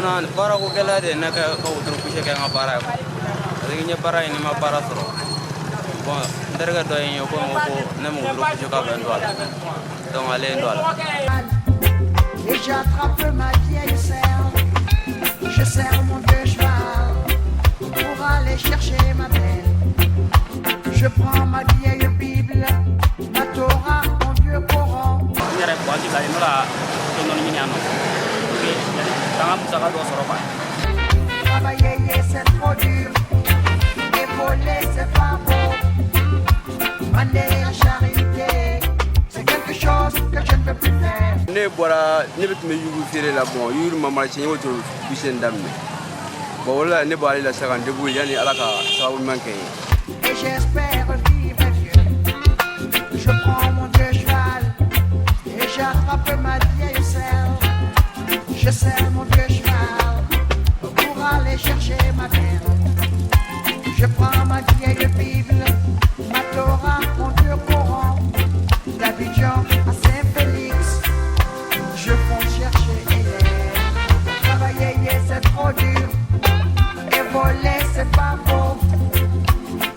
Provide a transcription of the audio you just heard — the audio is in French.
Bona bara ko kala de na ka utro kushe ka nga bara ko. Adi nya bara ni ma bara soro. Bon ndarga do yen ko na mo utro kushe ka ben dola. Donc allez dola. Et j'attrape ma vieille serre. Je serre mon vieux cheval pour aller chercher ma belle. Je prends ma vieille Bible, ma Torah, mon vieux Coran. Travailler c'est trop dur, et voler c'est pas beau. Mander la charité, c'est quelque chose que je ne peux plus faire. Ne bora ne bit me yugu fere la bon yuru mama ci woto bisen damne bo wala ne bari la sagan debu yani alaka sawu manke. Et j'espère vivre vieux. Je prends mon vieux cheval et j'attrape ma vieille selle. Je serre mon vieux